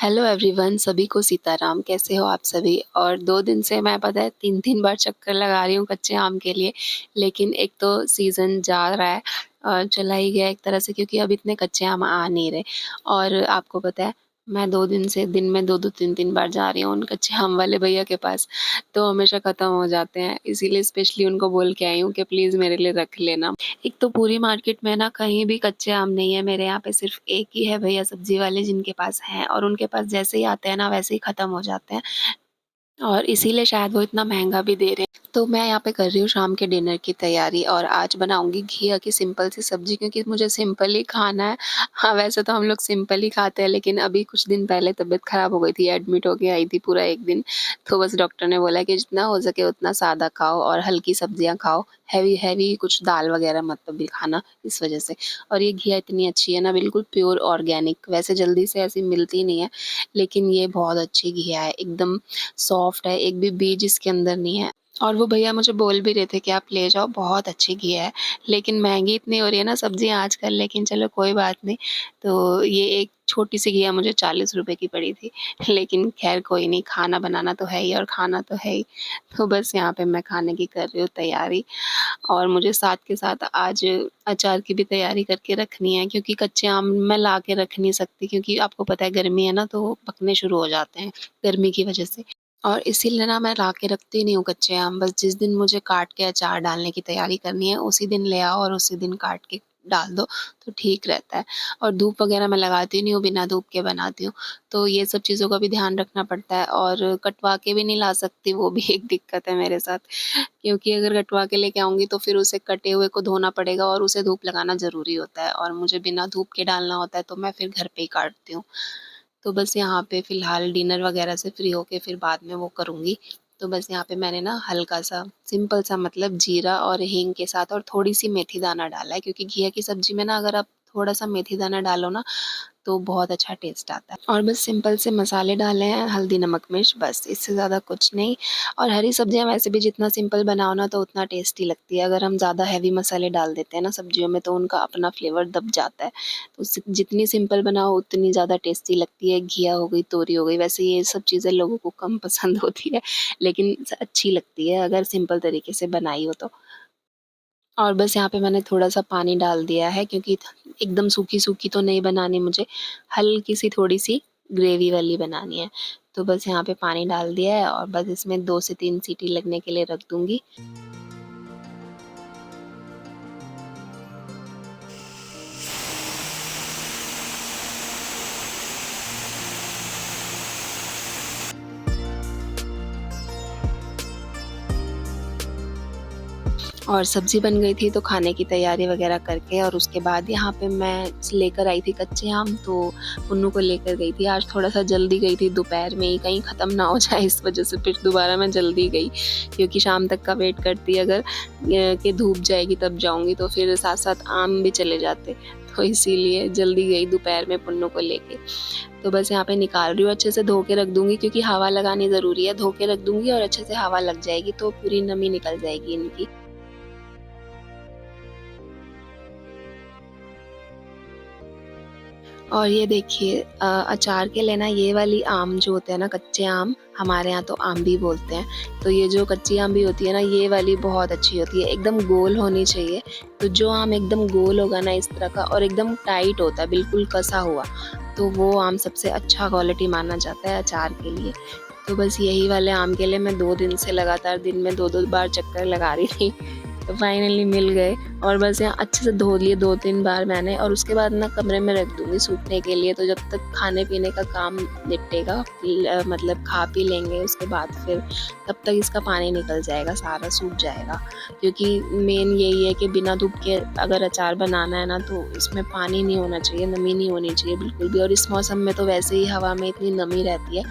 Hello everyone, सभी को सीताराम। कैसे हो आप सभी? और 2 दिन से मैं पता है 3-3 बार चक्कर लगा रही हूँ कच्चे आम के लिए। लेकिन एक तो सीज़न जा रहा है और चला ही गया एक तरह से, क्योंकि अब इतने कच्चे आम आ नहीं रहे। और आपको पता है, मैं 2 दिन से दिन में 2-2 3-3 बार जा रही हूँ उन कच्चे आम वाले भैया के पास, तो हमेशा ख़त्म हो जाते हैं। इसीलिए स्पेशली उनको बोल के आई हूँ कि प्लीज़ मेरे लिए रख लेना। एक तो पूरी मार्केट में ना कहीं भी कच्चे आम नहीं है, मेरे यहाँ पे सिर्फ़ एक ही है भैया सब्ज़ी वाले जिनके पास हैं, और उनके पास जैसे ही आते हैं ना वैसे ही ख़त्म हो जाते हैं, और इसीलिए शायद वो इतना महँगा भी दे रहे हैं। तो मैं यहाँ पे कर रही हूँ शाम के डिनर की तैयारी, और आज बनाऊँगी घिया की सिंपल सी सब्ज़ी, क्योंकि मुझे सिंपल ही खाना है। हाँ, वैसे तो हम लोग सिंपल ही खाते हैं, लेकिन अभी कुछ दिन पहले तबीयत ख़राब हो गई थी, एडमिट होके आई थी पूरा 1 दिन। तो बस डॉक्टर ने बोला कि जितना हो सके उतना सादा खाओ और हल्की सब्ज़ियाँ खाओ, हेवी हेवी कुछ दाल वग़ैरह मत भी खाना, इस वज़ह से। और ये घिया इतनी अच्छी है ना, बिल्कुल प्योर ऑर्गेनिक, वैसे जल्दी से ऐसी मिलती नहीं है, लेकिन ये बहुत अच्छी घिया है, एकदम सॉफ्ट है, एक भी बीज इसके अंदर नहीं है। और वो भैया मुझे बोल भी रहे थे कि आप ले जाओ, बहुत अच्छी घिया है। लेकिन महँगी इतनी हो रही है ना सब्ज़ियाँ आजकल, लेकिन चलो कोई बात नहीं। तो ये एक छोटी-सी घिया मुझे ₹40 की पड़ी थी। लेकिन ख़ैर कोई नहीं, खाना बनाना तो है ही और खाना तो है ही। तो बस यहाँ पे मैं खाने की कर रही हूँ तैयारी, और मुझे साथ के साथ आज अचार की भी तैयारी करके रखनी है, क्योंकि कच्चे आम मैं ला के रख नहीं सकती, क्योंकि आपको पता है गर्मी है ना, तो वो पकने शुरू हो जाते हैं गर्मी की वज़ह से। और इसीलिए ना मैं ला के रखती नहीं हूँ कच्चे आम, बस जिस दिन मुझे काट के अचार डालने की तैयारी करनी है, उसी दिन ले आओ और उसी दिन काट के डाल दो, तो ठीक रहता है। और धूप वग़ैरह मैं लगाती नहीं हूँ, बिना धूप के बनाती हूँ, तो ये सब चीज़ों का भी ध्यान रखना पड़ता है, और कटवा के भी नहीं ला सकती, वो भी एक दिक्कत है मेरे साथ। क्योंकि अगर कटवा के लेके आऊँगी तो फिर उसे कटे हुए को धोना पड़ेगा, और उसे धूप लगाना ज़रूरी होता है, और मुझे बिना धूप के डालना होता है, तो मैं फिर घर पे ही काटती हूँ। तो बस यहाँ पे फ़िलहाल डिनर वग़ैरह से फ्री होके फिर बाद में वो करूँगी। तो बस यहाँ पे मैंने ना हल्का-सा सिंपल सा, मतलब जीरा और हींग के साथ, और थोड़ी-सी मेथी दाना डाला है, क्योंकि घिया की सब्ज़ी में ना अगर आप थोड़ा-सा मेथी दाना डालो ना, तो बहुत अच्छा टेस्ट आता है। और बस सिंपल से मसाले डाले हैं, हल्दी, नमक, मिर्च, बस इससे ज़्यादा कुछ नहीं। और हरी सब्जियाँ वैसे भी जितना सिंपल बनाओ ना तो उतना टेस्टी लगती है। अगर हम ज़्यादा हेवी मसाले डाल देते हैं ना सब्जियों में, तो उनका अपना फ्लेवर दब जाता है। तो जितनी सिंपल बनाओ उतनी ज़्यादा टेस्टी लगती है। घिया हो गई, तोरी हो गई, वैसे ये सब चीज़ें लोगों को कम पसंद होती है, लेकिन अच्छी लगती है अगर सिंपल तरीके से बनाई हो तो। और बस यहाँ पे मैंने थोड़ा-सा पानी डाल दिया है, क्योंकि एकदम सूखी-सूखी तो नहीं बनानी मुझे, हल्की-सी थोड़ी-सी ग्रेवी वाली बनानी है। तो बस यहाँ पे पानी डाल दिया है, और बस इसमें 2 से 3 सीटी लगने के लिए रख दूँगी। और सब्ज़ी बन गई थी, तो खाने की तैयारी वग़ैरह करके, और उसके बाद यहाँ पे मैं लेकर आई थी कच्चे आम, तो पुन्नू को लेकर गई थी। आज थोड़ा-सा जल्दी गई थी, दोपहर में ही, कहीं ख़त्म ना हो जाए इस वज़ह से फिर दोबारा मैं जल्दी गई, क्योंकि शाम तक का वेट करती अगर कि धूप जाएगी तब जाऊँगी, तो फिर साथ-साथ आम भी चले जाते। तो इसीलिए जल्दी गई दोपहर में पुन्नू को लेके। तो बस यहाँ पे निकाल रही हूँ, अच्छे से धो के रख दूँगी, क्योंकि हवा लगानी ज़रूरी है। धो के रख दूँगी और अच्छे से हवा लग जाएगी, तो पूरी नमी निकल जाएगी इनकी। और ये देखिए, अचार के लिए ना ये वाली आम जो होते हैं ना, कच्चे आम, हमारे यहाँ तो आम भी बोलते हैं। तो ये जो कच्ची आम भी होती है ना, ये वाली बहुत अच्छी होती है, एकदम गोल होनी चाहिए। तो जो आम एकदम गोल होगा ना इस तरह का, और एकदम टाइट होता है, बिल्कुल कसा हुआ, तो वो आम सबसे अच्छा क्वालिटी माना जाता है अचार के लिए। तो बस यही वाले आम के लिए मैं 2 दिन से लगातार दिन में 2-2 बार चक्कर लगा रही थी। तो फाइनली मिल गए, और बस यहाँ अच्छे से धो लिए 2-3 बार मैंने, और उसके बाद ना कमरे में रख दूँगी सूखने के लिए। तो जब तक खाने-पीने का काम निपटेगा, मतलब खा पी लेंगे, उसके बाद फिर तब तक इसका पानी निकल जाएगा, सारा सूख जाएगा। क्योंकि मेन यही है कि बिना धूप के अगर अचार बनाना है ना, तो इसमें पानी नहीं होना चाहिए, नमी नहीं होनी चाहिए बिल्कुल भी, और इस मौसम में तो वैसे ही हवा में इतनी नमी रहती है।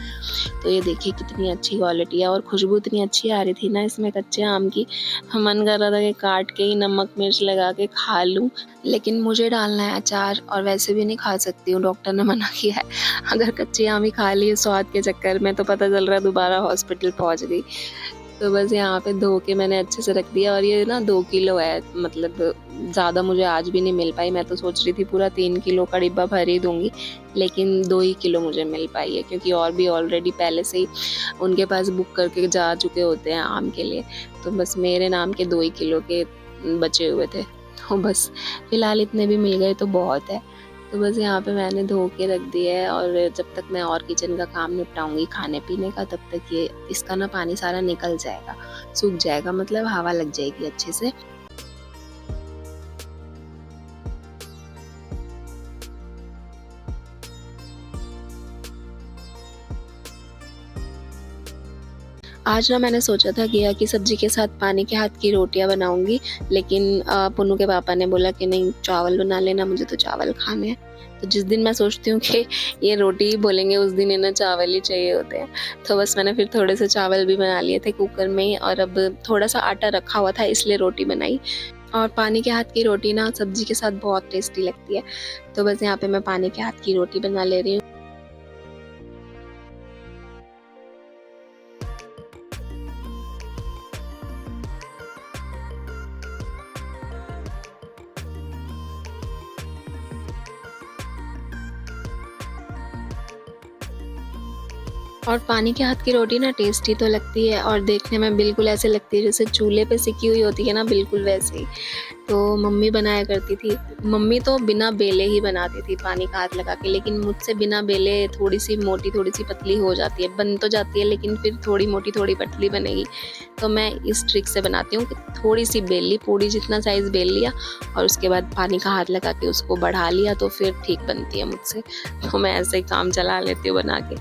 तो ये देखिए कितनी अच्छी क्वालिटी है, और खुशबू इतनी अच्छी आ रही थी ना इसमें कच्चे आम की, मन कर रहा था कि काट के ही नमक मिर्च लगा के खा लूँ। लेकिन मुझे डालना है अचार, और वैसे भी नहीं खा सकती हूँ, डॉक्टर ने मना किया है। अगर कच्चे आम ही खा लिए स्वाद के चक्कर में, तो पता चल रहा है दोबारा हॉस्पिटल पहुँच गई। तो बस यहाँ पे धो के मैंने अच्छे से रख दिया और ये ना 2 किलो है, मतलब ज़्यादा मुझे आज भी नहीं मिल पाई। मैं तो सोच रही थी पूरा 3 किलो का डिब्बा भर ही दूँगी, लेकिन 2 ही किलो मुझे मिल पाई है क्योंकि और भी ऑलरेडी पहले से ही उनके पास बुक करके जा चुके होते हैं आम के लिए। तो बस मेरे नाम के 2 ही किलो के बचे हुए थे। तो बस फिलहाल इतने भी मिल गए तो बहुत है। तो बस यहाँ पे मैंने धो के रख दिया है और जब तक मैं और किचन का काम निपटाऊँगी खाने-पीने का, तब तक ये इसका ना पानी सारा निकल जाएगा, सूख जाएगा, मतलब हवा लग जाएगी अच्छे से। आज ना मैंने सोचा था घिया की सब्ज़ी के साथ पानी के हाथ की रोटियाँ बनाऊँगी, लेकिन पुन्नू के पापा ने बोला कि नहीं, चावल बना लेना, मुझे तो चावल खाने हैं। तो जिस दिन मैं सोचती हूँ कि ये रोटी ही बोलेंगे, उस दिन इन्हें चावल ही चाहिए होते हैं। तो बस मैंने फिर थोड़े से चावल भी बना लिए थे कुकर में ही और अब थोड़ा-सा आटा रखा हुआ था इसलिए रोटी बनाई। और पानी के हाथ की रोटी ना सब्ज़ी के साथ बहुत टेस्टी लगती है। तो बस यहाँ पे मैं पानी के हाथ की रोटी बना ले रही हूँ। और पानी के हाथ की रोटी ना टेस्टी तो लगती है और देखने में बिल्कुल ऐसे लगती है जैसे चूल्हे पे सिकी हुई होती है ना, बिल्कुल वैसे ही। तो मम्मी बनाया करती थी। मम्मी तो बिना बेले ही बनाती थी पानी का हाथ लगा के, लेकिन मुझसे बिना बेले थोड़ी-सी मोटी, थोड़ी-सी पतली हो जाती है। बन तो जाती है लेकिन फिर थोड़ी मोटी, थोड़ी पतली बनेगी। तो मैं इस ट्रिक से बनाती हूँ कि थोड़ी-सी बेल ली, पूड़ी जितना साइज़ बेल लिया और उसके बाद पानी का हाथ लगा के उसको बढ़ा लिया तो फिर ठीक बनती है मुझसे। तो मैं ऐसे ही काम चला लेती हूँ बना के।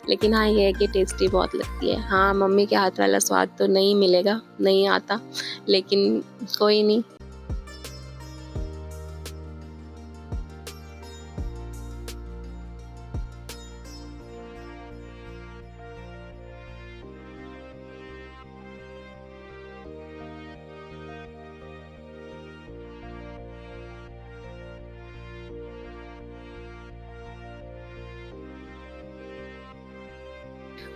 लेकिन हाँ, ये है कि टेस्टी बहुत लगती है। हाँ, मम्मी के हाथ वाला स्वाद तो नहीं मिलेगा, नहीं आता, लेकिन कोई नहीं।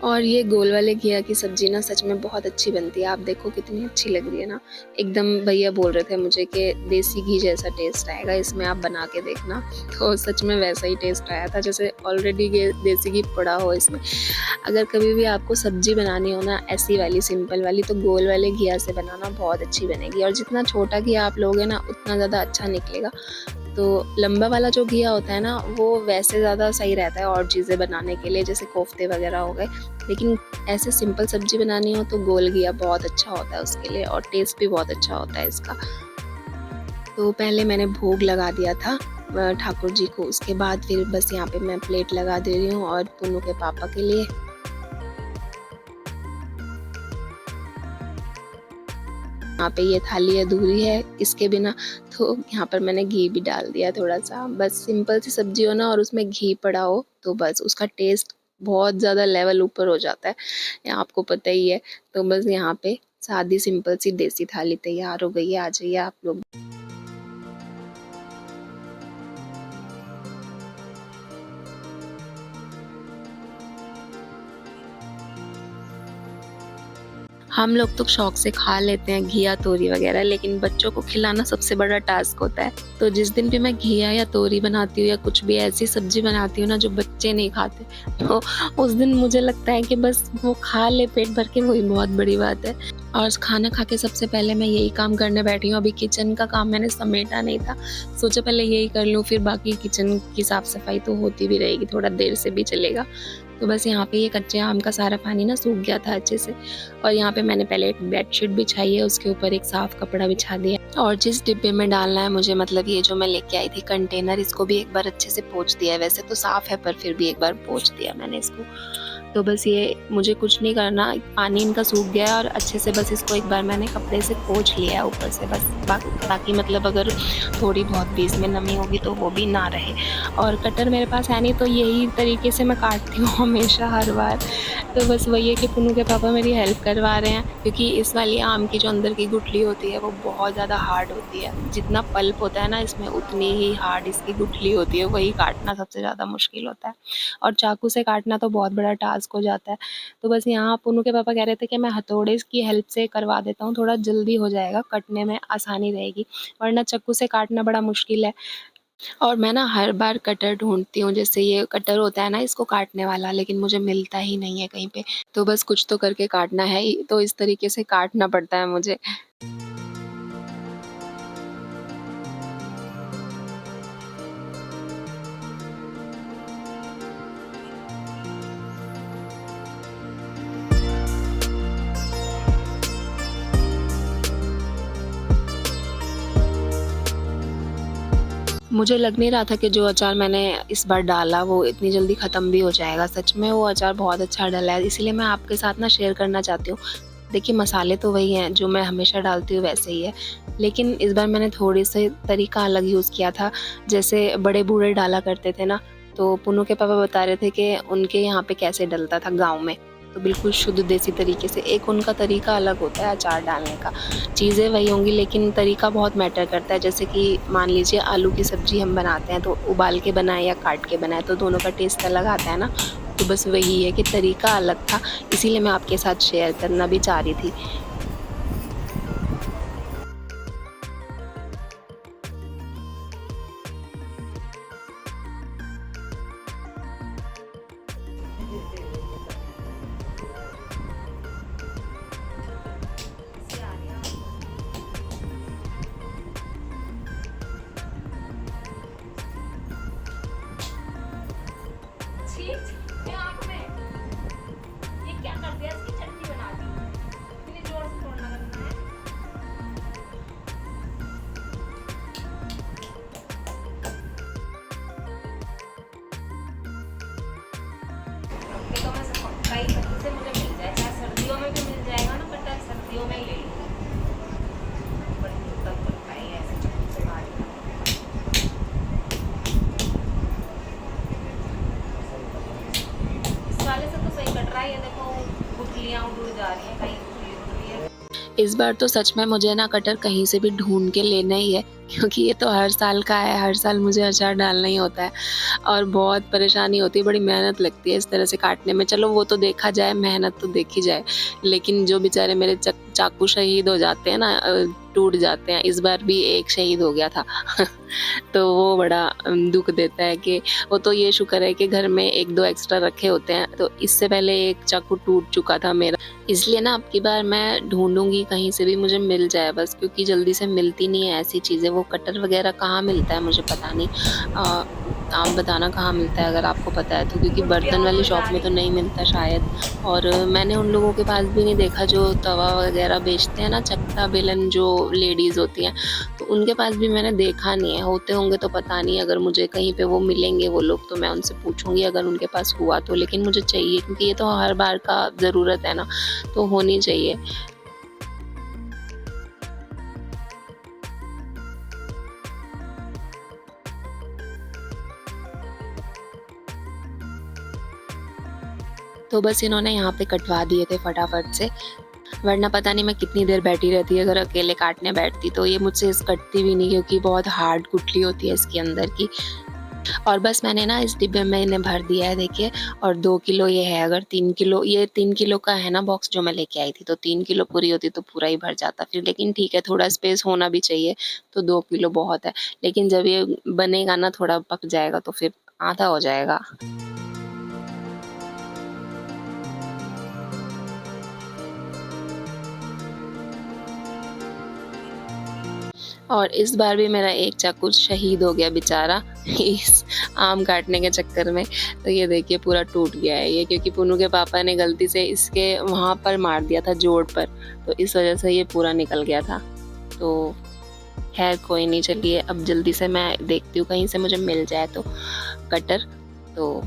और ये गोल वाले घिया की सब्ज़ी ना सच में बहुत अच्छी बनती है। आप देखो कितनी अच्छी लग रही है ना। एकदम भैया बोल रहे थे मुझे कि देसी घी जैसा टेस्ट आएगा इसमें, आप बना के देखना। तो सच में वैसा ही टेस्ट आया था जैसे ऑलरेडी गे देसी घी पड़ा हो इसमें। अगर कभी भी आपको सब्ज़ी बनानी हो ना ऐसी वाली सिंपल वाली, तो गोल वाले घिया से बनाना, बहुत अच्छी बनेगी और जितना छोटा घिया आप लोगे ना उतना ज़्यादा अच्छा निकलेगा। तो लंबा वाला जो घिया होता है ना वो वैसे ज़्यादा सही रहता है और चीज़ें बनाने के लिए, जैसे कोफ्ते वगैरह हो गए। लेकिन ऐसे सिंपल सब्ज़ी बनानी हो तो गोल घिया बहुत अच्छा होता है उसके लिए और टेस्ट भी बहुत अच्छा होता है इसका। तो पहले मैंने भोग लगा दिया था ठाकुर जी को, उसके बाद फिर बस यहाँ पे मैं प्लेट लगा दे रही हूँ और पुन्नू के पापा के लिए। यहाँ पे ये थाली अधूरी है इसके बिना, तो यहाँ पर मैंने घी भी डाल दिया थोड़ा-सा। बस सिंपल सी सब्ज़ी हो ना और उसमें घी पड़ा हो तो बस उसका टेस्ट बहुत ज़्यादा लेवल ऊपर हो जाता है, ये आपको पता ही है। तो बस यहाँ पे सादी सिंपल सी देसी थाली तैयार हो गई है, आ जाइए आप लोग। हम लोग तो शौक से खा लेते हैं घिया, तोरी वगैरह, लेकिन बच्चों को खिलाना सबसे बड़ा टास्क होता है। तो जिस दिन भी मैं घिया या तोरी बनाती हूँ या कुछ भी ऐसी सब्ज़ी बनाती हूँ ना जो बच्चे नहीं खाते, तो उस दिन मुझे लगता है कि बस वो खा ले पेट भर के, वही बहुत बड़ी बात है। और खाना खा के सबसे पहले मैं यही काम करने बैठी हूँ। अभी किचन का काम मैंने समेटा नहीं था, सोचा पहले यही कर लूँ, फिर बाकी किचन की साफ-सफाई तो होती भी रहेगी, थोड़ा देर से भी चलेगा। तो बस यहाँ पे ये कच्चे आम का सारा पानी ना सूख गया था अच्छे से और यहाँ पे मैंने पहले एक बेडशीट बिछाई है, उसके ऊपर एक साफ कपड़ा बिछा दिया और जिस डिब्बे में डालना है मुझे, मतलब ये जो मैं लेके आई थी कंटेनर, इसको भी एक बार अच्छे से पोंछ दिया है। वैसे तो साफ है पर फिर भी एक बार पोंछ दिया मैंने इसको। तो बस ये मुझे कुछ नहीं करना, पानी इनका सूख गया है और अच्छे से बस इसको एक बार मैंने कपड़े से पोंछ लिया है ऊपर से, बस बाकी मतलब अगर थोड़ी बहुत भी इसमें नमी होगी तो वो भी ना रहे। और कटर मेरे पास है नहीं तो यही तरीके से मैं काटती हूँ हमेशा हर बार। तो बस वही है कि पुन्नू के पापा मेरी हेल्प करवा रहे हैं क्योंकि इस वाली आम की जो अंदर की गुठली होती है वो बहुत ज़्यादा हार्ड होती है। जितना पल्प होता है ना इसमें उतनी ही हार्ड इसकी गुठली होती है, वही काटना सबसे ज़्यादा मुश्किल होता है। और चाकू से काटना तो बहुत बड़ा टास्क टास्क हो जाता है। तो बस यहाँ पुन्नू के पापा कह रहे थे कि मैं हथौड़े की हेल्प से करवा देता हूँ, थोड़ा जल्दी हो जाएगा, कटने में आसानी रहेगी, वरना चाकू से काटना बड़ा मुश्किल है। और मैं ना हर बार कटर ढूँढती हूँ, जैसे ये कटर होता है ना इसको काटने वाला, लेकिन मुझे मिलता ही नहीं है कहीं पे। तो बस कुछ तो करके काटना है ही, तो इस तरीके से काटना पड़ता है मुझे। मुझे लग नहीं रहा था कि जो अचार मैंने इस बार डाला वो इतनी जल्दी ख़त्म भी हो जाएगा। सच में वो अचार बहुत अच्छा डला है, इसीलिए मैं आपके साथ ना शेयर करना चाहती हूँ। देखिए मसाले तो वही हैं जो मैं हमेशा डालती हूँ वैसे ही है, लेकिन इस बार मैंने थोड़ी-सी तरीका अलग यूज़ किया था। जैसे बड़े बूढ़े डाला करते थे ना, तो पुन्नू के पापा बता रहे थे कि उनके यहाँ पे कैसे डलता था गाँव में। तो बिल्कुल शुद्ध देसी तरीके से, एक उनका तरीका अलग होता है अचार डालने का। चीज़ें वही होंगी लेकिन तरीका बहुत मैटर करता है। जैसे कि मान लीजिए आलू की सब्ज़ी हम बनाते हैं तो उबाल के बनाएँ या काट के बनाएँ तो दोनों का टेस्ट अलग आता है ना। तो बस वही है कि तरीका अलग था, इसीलिए मैं आपके साथ शेयर करना भी चाह रही थी। ये क्या कर दिया, इसकी चटनी बना दी। इतनी जोर से तोड़ना लगता है। ये तो मैं पक्का ही कहीं से मुझे मिल जाए, चाहे सर्दियों में भी मिल जाएगा ना, बट सर्दियों में ही ले लूँ। बड़ी दिक्कत होता है ऐसे चक्कू से काटना। इस वाले से तो सही कट रहा है, ये देखो गुठलियाँ उड़ जा रही हैं, कहीं गुठली उड़ रही है। इस बार तो सच में मुझे ना कटर कहीं से भी ढूँढ के लेना ही है, क्योंकि ये तो हर साल का है, हर साल मुझे अचार डालना ही होता है और बहुत परेशानी होती है, बड़ी मेहनत लगती है इस तरह से काटने में। चलो वो तो देखा जाए, मेहनत तो देखी जाए, लेकिन जो बेचारे मेरे चाकू शहीद हो जाते हैं ना, टूट जाते हैं, इस बार भी एक शहीद हो गया था। तो वो बड़ा दुःख देता है कि वो तो ये शुक्र है कि घर में 1-2 एक्स्ट्रा रखे होते हैं, तो इससे पहले एक चाकू टूट चुका था मेरा। इसलिए ना अब की बार मैं ढूँढूँगी कहीं से भी मुझे मिल जाए बस, क्योंकि जल्दी से मिलती नहीं है ऐसी चीज़ें। वो कटर वग़ैरह कहाँ मिलता है मुझे पता नहीं। आप बताना कहाँ मिलता है अगर आपको पता है तो, क्योंकि बर्तन वाली शॉप में तो नहीं मिलता शायद। और मैंने उन लोगों के पास भी नहीं देखा जो तवा वग़ैरह बेचते हैं ना, चकला बेलन जो लेडीज़ होती हैं, तो उनके पास भी मैंने देखा नहीं है। होते होंगे तो पता नहीं, अगर मुझे कहीं पे वो मिलेंगे वो लोग तो मैं उनसे पूछूँगी अगर उनके पास हुआ तो। लेकिन मुझे चाहिए क्योंकि ये तो हर बार का ज़रूरत है ना, तो होनी चाहिए। तो बस इन्होंने यहाँ पे कटवा दिए थे फटाफट से, वरना पता नहीं मैं कितनी देर बैठी रहती अगर अकेले काटने बैठती तो। ये मुझसे कटती भी नहीं क्योंकि बहुत हार्ड गुठली होती है इसके अंदर की। और बस मैंने ना इस डिब्बे में इन्हें भर दिया है देखिए, और 2 किलो ये है। अगर 3 किलो, ये 3 किलो का है ना बॉक्स जो मैं लेके आई थी, तो 3 किलो पूरी होती तो पूरा ही भर जाता फिर। लेकिन ठीक है, थोड़ा स्पेस होना भी चाहिए, तो 2 किलो बहुत है। लेकिन जब ये बनेगा ना, थोड़ा पक जाएगा तो फिर आधा हो जाएगा। और इस बार भी मेरा एक चाकू शहीद हो गया बेचारा इस आम काटने के चक्कर में। तो ये देखिए पूरा टूट गया है ये, क्योंकि पुन्नू के पापा ने गलती से इसके वहाँ पर मार दिया था जोड़ पर, तो इस वज़ह से ये पूरा निकल गया था। तो ख़ैर कोई नहीं, चलिए अब जल्दी से मैं देखती हूँ कहीं से मुझे मिल जाए तो कटर, तो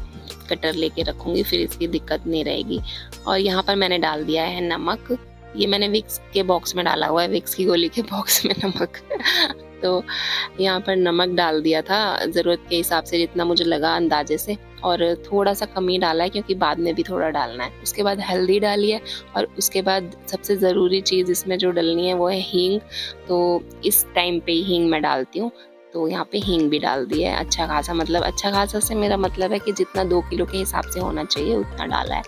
कटर लेके रखूँगी, फिर इसकी दिक्कत नहीं रहेगी। और यहाँ पर मैंने डाल दिया है नमक। ये मैंने विक्स के बॉक्स में डाला हुआ है, विक्स की गोली के बॉक्स में नमक। तो यहाँ पर नमक डाल दिया था ज़रूरत के हिसाब से, जितना मुझे लगा अंदाज़े से, और थोड़ा-सा कम ही डाला है क्योंकि बाद में भी थोड़ा डालना है। उसके बाद हल्दी डाली है, और उसके बाद सबसे ज़रूरी चीज़ इसमें जो डलनी है वो है हींग। तो इस टाइम पे ही हींग मैं डालती हूँ। तो यहाँ पे हींग भी डाल दिया है अच्छा खासा, मतलब अच्छा खासा से मेरा मतलब है कि जितना 2 किलो के हिसाब से होना चाहिए उतना डाला है।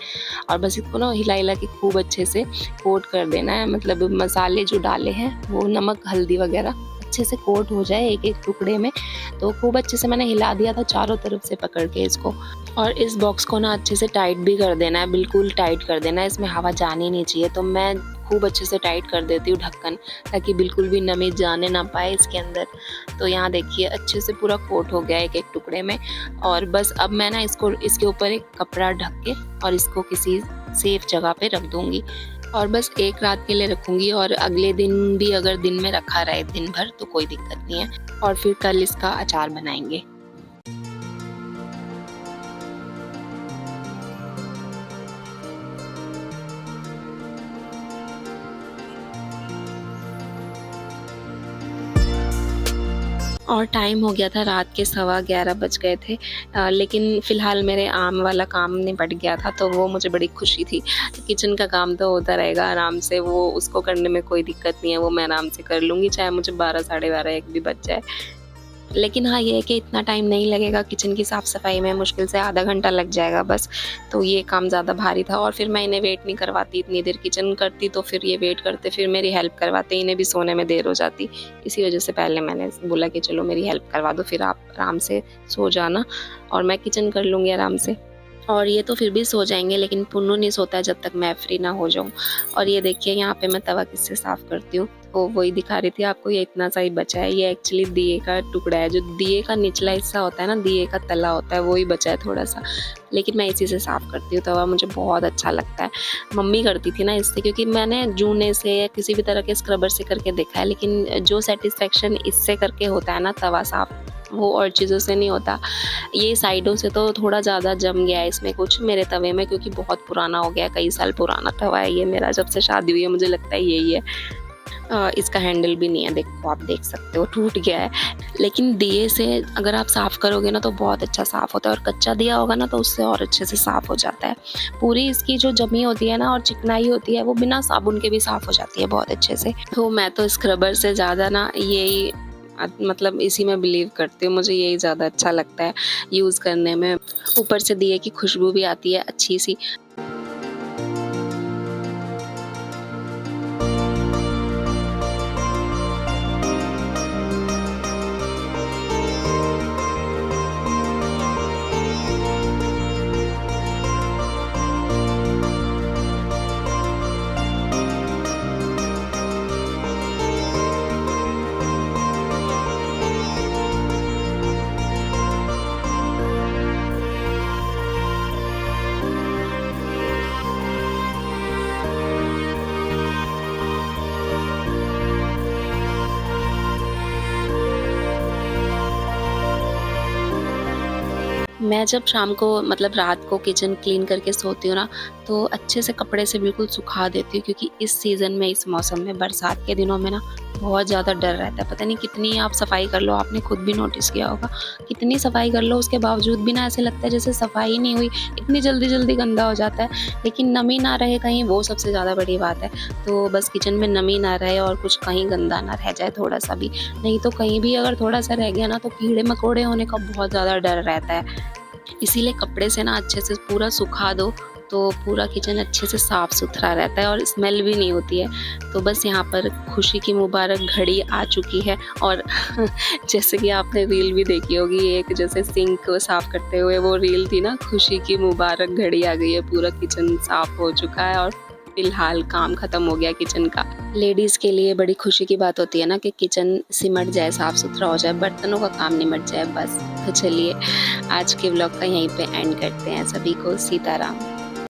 और बस इसको ना हिला-हिला के खूब अच्छे से कोट कर देना है, मतलब मसाले जो डाले हैं वो नमक, हल्दी वगैरह अच्छे से कोट हो जाए एक-एक टुकड़े में। तो खूब अच्छे से मैंने हिला दिया था चारों तरफ से पकड़ के इसको। और इस बॉक्स को ना अच्छे से टाइट भी कर देना है, बिल्कुल टाइट कर देना है, इसमें हवा जानी नहीं चाहिए। तो मैं खूब अच्छे से टाइट कर देती हूँ ढक्कन, ताकि बिल्कुल भी नमी जाने ना पाए इसके अंदर। तो यहाँ देखिए अच्छे से पूरा कोट हो गया एक-एक टुकड़े में। और बस अब मैं ना इसको इसके ऊपर एक कपड़ा ढक के और इसको किसी सेफ जगह पे रख दूँगी। और बस 1 रात के लिए रखूँगी, और अगले दिन भी अगर दिन में रखा रहे दिन भर तो कोई दिक्कत नहीं है, और फिर कल इसका अचार बनाएँगे। और टाइम हो गया था रात के 11:15 बज गए थे। लेकिन फ़िलहाल मेरे आम वाला काम निपट गया था, तो वो मुझे बड़ी खुशी थी। किचन का काम तो होता रहेगा आराम से, वो उसको करने में कोई दिक्कत नहीं है, वो मैं आराम से कर लूँगी, चाहे मुझे 12 साढ़े 12 1 भी बज जाए। लेकिन हाँ, ये है कि इतना टाइम नहीं लगेगा किचन की साफ़-सफ़ाई में, मुश्किल से आधा घंटा लग जाएगा बस। तो ये काम ज़्यादा भारी था, और फिर मैं इन्हें वेट नहीं करवाती इतनी देर, किचन करती तो फिर ये वेट करते, फिर मेरी हेल्प करवाते, इन्हें भी सोने में देर हो जाती। इसी वजह से पहले मैंने बोला कि चलो मेरी हेल्प करवा दो, फिर आप आराम से सो जाना और मैं किचन कर लूँगी आराम से। और ये तो फिर भी सो जाएँगे, लेकिन पुन्नू नहीं सोता है जब तक मैं फ्री ना हो जाऊँ। और ये देखिए यहाँ पे मैं तवा किससे साफ़ करती हूँ, तो वही दिखा रही थी आपको, ये इतना सा ही बचा है। ये एक्चुअली दिए का टुकड़ा है, जो दिए का निचला हिस्सा होता है ना, दिए का तला होता है, वो ही बचा है थोड़ा-सा। लेकिन मैं इसी से साफ़ करती हूँ तवा, मुझे बहुत अच्छा लगता है। मम्मी करती थी ना इससे, क्योंकि मैंने जूने से या किसी भी तरह के स्क्रबर से करके देखा है, लेकिन जो सैटिस्फैक्शन इससे करके होता है ना तवा साफ़, वो और चीज़ों से नहीं होता। ये साइडों से तो थोड़ा ज़्यादा जम गया है इसमें कुछ मेरे तवे में, क्योंकि बहुत पुराना हो गया है, कई साल पुराना तवा है ये मेरा, जब से शादी हुई है मुझे लगता है यही है। इसका हैंडल भी नहीं है, देखो आप देख सकते हो टूट गया है। लेकिन दिए से अगर आप साफ़ करोगे ना तो बहुत अच्छा साफ़ होता है, और कच्चा दिया होगा ना तो उससे और अच्छे से साफ़ हो जाता है। पूरी इसकी जो जमी होती है ना और चिकनाई होती है, वो बिना साबुन के भी साफ़ हो जाती है बहुत अच्छे से। तो मैं तो स्क्रबर से ज़्यादा ना यही मतलब इसी में बिलीव करती हूँ, मुझे यही ज़्यादा अच्छा लगता है यूज़ करने में। ऊपर से दिए की खुशबू भी आती है अच्छी-सी। मैं जब शाम को मतलब रात को किचन क्लीन करके सोती हूँ ना, तो अच्छे से कपड़े से बिल्कुल सुखा देती हूँ, क्योंकि इस सीज़न में, इस मौसम में, बरसात के दिनों में ना बहुत ज़्यादा डर रहता है। पता नहीं कितनी आप सफाई कर लो, आपने खुद भी नोटिस किया होगा, कितनी सफाई कर लो उसके बावजूद भी ना ऐसे लगता है जैसे सफाई ही नहीं हुई, इतनी जल्दी-जल्दी गंदा हो जाता है। लेकिन नमी ना रहे कहीं, वो सबसे ज़्यादा बड़ी बात है। तो बस किचन में नमी ना रहे और कुछ कहीं गंदा ना रह जाए थोड़ा-सा भी, नहीं तो कहीं भी अगर थोड़ा-सा रह गया ना तो कीड़े-मकोड़े होने का बहुत ज़्यादा डर रहता है। इसीलिए कपड़े से ना अच्छे से पूरा सुखा दो, तो पूरा किचन अच्छे से साफ़-सुथरा रहता है और स्मेल भी नहीं होती है। तो बस यहाँ पर खुशी की मुबारक घड़ी आ चुकी है, और जैसे कि आपने रील भी देखी होगी, एक जैसे सिंक को साफ़ करते हुए वो रील थी ना, खुशी की मुबारक घड़ी आ गई है, पूरा किचन साफ़ हो चुका है और फिलहाल काम ख़त्म हो गया किचन का। लेडीज़ के लिए बड़ी खुशी की बात होती है ना कि किचन सिमट जाए, साफ़-सुथरा हो जाए, बर्तनों का काम निमट जाए बस। तो चलिए आज के व्लॉग का यहीं पे एंड करते हैं। सभी को सीताराम।